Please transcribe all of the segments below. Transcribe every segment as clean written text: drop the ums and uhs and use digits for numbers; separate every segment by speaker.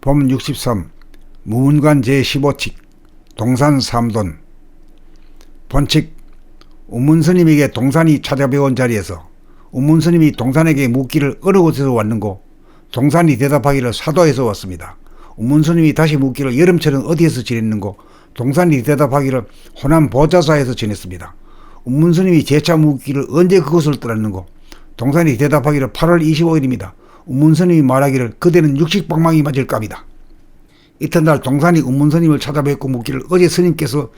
Speaker 1: 법 63 무문관 제15칙 동산 삼돈. 본칙 운문스님에게 동산이 찾아뵈온 자리에서 운문스님이 동산에게 묻기를 어느 곳에서 왔는고 동산이 대답하기를 사도에서 왔습니다. 운문스님이 다시 묻기를 여름철은 어디에서 지냈는고 동산이 대답하기를 호남 보자사에서 지냈습니다. 운문스님이 재차 묻기를 언제 그곳을 떠났는고 동산이 대답하기를 8월 25일입니다. 운문스님이 말하기를 그대는 육식방망이 맞을 감이다. 이튿날 동산이 운문스님을 찾아뵙고 묻기를 어제 스님께서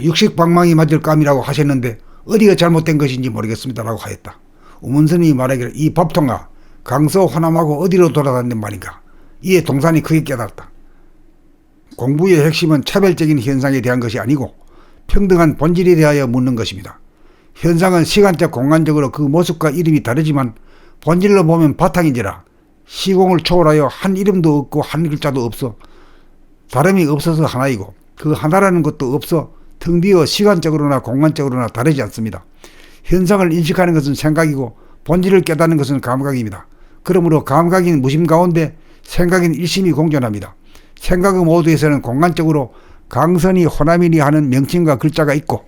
Speaker 1: 육식방망이 맞을 감이라고 하셨는데 어디가 잘못된 것인지 모르겠습니다 라고 하였다. 운문스님이 말하기를 이 법통아 강서 호남하고 어디로 돌아다니는 말인가. 이에 동산이 크게 깨달았다. 공부의 핵심은 차별적인 현상에 대한 것이 아니고 평등한 본질에 대하여 묻는 것입니다. 현상은 시간적 공간적으로 그 모습과 이름이 다르지만 본질로 보면 바탕인지라 시공을 초월하여 한 이름도 없고 한 글자도 없어 다름이 없어서 하나이고 그 하나라는 것도 없어 등 비어 시간적으로나 공간적으로나 다르지 않습니다. 현상을 인식하는 것은 생각이고 본질을 깨닫는 것은 감각입니다. 그러므로 감각인 무심 가운데 생각인 일심이 공존합니다. 생각의 모두에서는 공간적으로 강선이 호남이니 하는 명칭과 글자가 있고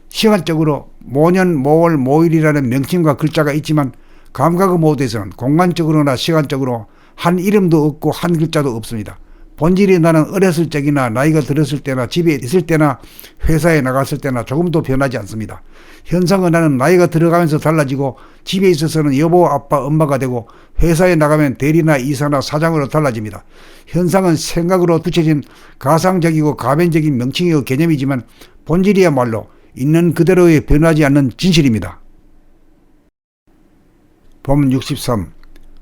Speaker 1: 시간적으로 모년 모월 모일이라는 명칭과 글자가 있지만 감각의 모두에서는 공간적으로나 시간적으로 한 이름도 없고 한 글자도 없습니다. 본질이 나는 어렸을 적이나 나이가 들었을 때나 집에 있을 때나 회사에 나갔을 때나 조금도 변하지 않습니다. 현상은 나는 나이가 들어가면서 달라지고 집에 있어서는 여보, 아빠, 엄마가 되고 회사에 나가면 대리나 이사나 사장으로 달라집니다. 현상은 생각으로 두쳐진 가상적이고 가변적인 명칭이고 개념이지만 본질이야말로 있는 그대로의 변하지 않는 진실입니다. 법 63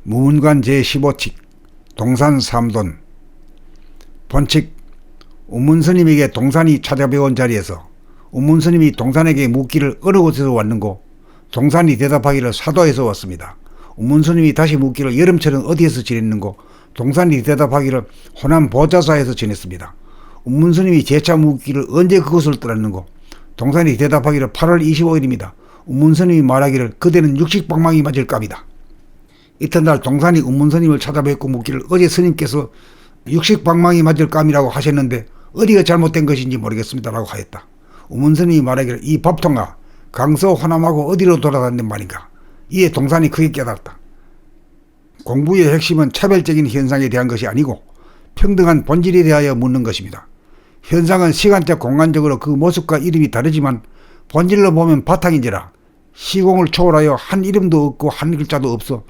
Speaker 1: 무문관 제15칙 동산 삼돈. 본칙 운문스님에게 동산이 찾아뵈온 자리에서 운문스님이 동산에게 묻기를 어느 곳에서 왔는고 동산이 대답하기를 사도에서 왔습니다. 운문스님이 다시 묻기를 여름철은 어디에서 지냈는고 동산이 대답하기를 호남 보자사에서 지냈습니다. 운문스님이 재차 묻기를 언제 그곳을 떠났는고 동산이 대답하기를 8월 25일입니다. 운문스님이 말하기를 그대는 육식방망이 맞을 감이다. 이튿날 동산이 운문스님을 찾아뵙고 묻기를 어제 스님께서 육식방망이 맞을 감이라고 하셨는데 어디가 잘못된 것인지 모르겠습니다 라고 하였다. 운문스님이 말하기를 이 법통아 강서 호남하고 어디로 돌아다니는 말인가. 이에 동산이 크게 깨달았다. 공부의 핵심은 차별적인 현상에 대한 것이 아니고 평등한 본질에 대하여 묻는 것입니다. 현상은 시간적 공간적으로 그 모습과 이름이 다르지만 본질로 보면 바탕인지라 시공을 초월하여 한 이름도 없고 한 글자도 없어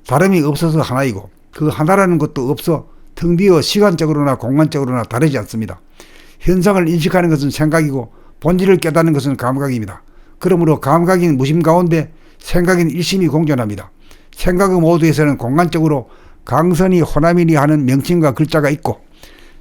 Speaker 1: 다름이 없어서 하나이고 그 하나라는 것도 없어 등 비어 시간적으로나 공간적으로나 다르지 않습니다. 현상을 인식하는 것은 생각이고 본질을 깨닫는 것은 감각입니다. 그러므로 감각인 무심 가운데 생각인 일심이 공존합니다. 생각의 모두에서는 공간적으로 강선이 호남이니 하는 명칭과 글자가 있고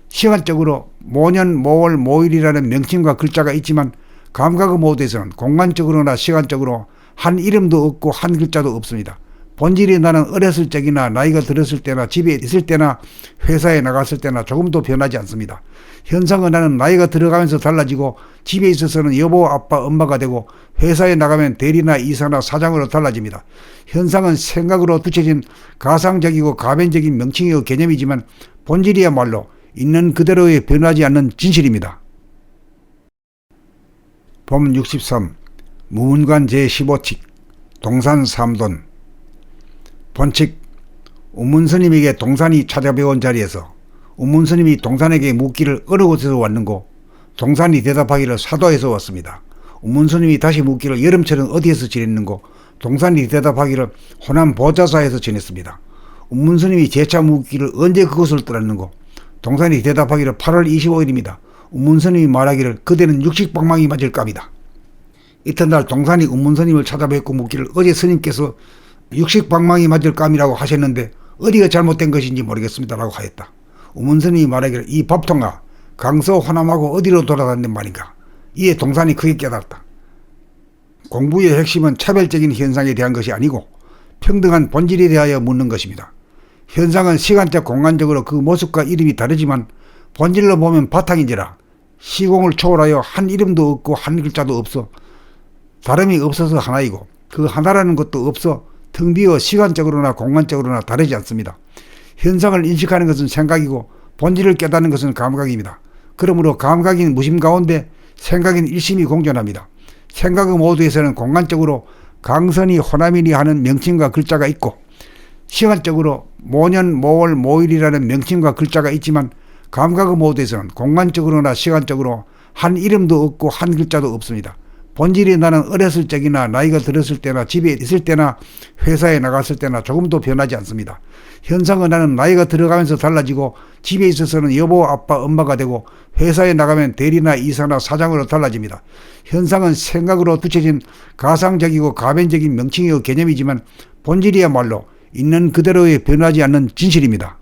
Speaker 1: 시간적으로 모년 모월 모일이라는 명칭과 글자가 있지만 감각의 모두에서는 공간적으로나 시간적으로 한 이름도 없고 한 글자도 없습니다. 본질이 나는 어렸을 적이나 나이가 들었을 때나 집에 있을 때나 회사에 나갔을 때나 조금도 변하지 않습니다. 현상은 나는 나이가 들어가면서 달라지고 집에 있어서는 여보, 아빠, 엄마가 되고 회사에 나가면 대리나 이사나 사장으로 달라집니다. 현상은 생각으로 두쳐진 가상적이고 가변적인 명칭이고 개념이지만 본질이야말로 있는 그대로의 변하지 않는 진실입니다. 법 63 무문관 제15칙 동산 삼돈. 본칙 운문스님에게 동산이 찾아뵈온 자리에서 운문스님이 동산에게 묻기를 어느 곳에서 왔는고 동산이 대답하기를 사도에서 왔습니다. 운문스님이 다시 묻기를 여름철은 어디에서 지냈는고 동산이 대답하기를 호남 보자사에서 지냈습니다. 운문스님이 재차 묻기를 언제 그곳을 떠났는고 동산이 대답하기를 8월 25일입니다. 운문스님이 말하기를 그대는 육식방망이 맞을 감이다. 이튿날 동산이 운문스님을 찾아뵙고 묻기를 어제 스님께서 육식방망이 맞을 감이라고 하셨는데 어디가 잘못된 것인지 모르겠습니다 라고 하였다. 운문스님이 말하기를 이 법통아 강서 호남하고 어디로 돌아다니는 말인가. 이에 동산이 크게 깨달았다. 공부의 핵심은 차별적인 현상에 대한 것이 아니고 평등한 본질에 대하여 묻는 것입니다. 현상은 시간적 공간적으로 그 모습과 이름이 다르지만 본질로 보면 바탕인지라 시공을 초월하여 한 이름도 없고 한 글자도 없어 다름이 없어서 하나이고 그 하나라는 것도 없어 등 비어 시간적으로나 공간적으로나 다르지 않습니다. 현상을 인식하는 것은 생각이고 본질을 깨닫는 것은 감각입니다. 그러므로 감각인 무심 가운데 생각인 일심이 공존합니다. 생각의 모두에서는 공간적으로 강선이 호남이니 하는 명칭과 글자가 있고 시간적으로 모년 모월 모일이라는 명칭과 글자가 있지만 감각의 모두에서는 공간적으로나 시간적으로 한 이름도 없고 한 글자도 없습니다. 본질이 나는 어렸을 적이나 나이가 들었을 때나 집에 있을 때나 회사에 나갔을 때나 조금도 변하지 않습니다. 현상은 나는 나이가 들어가면서 달라지고 집에 있어서는 여보, 아빠, 엄마가 되고 회사에 나가면 대리나 이사나 사장으로 달라집니다. 현상은 생각으로 붙여진 가상적이고 가변적인 명칭이고 개념이지만 본질이야말로 있는 그대로의 변하지 않는 진실입니다.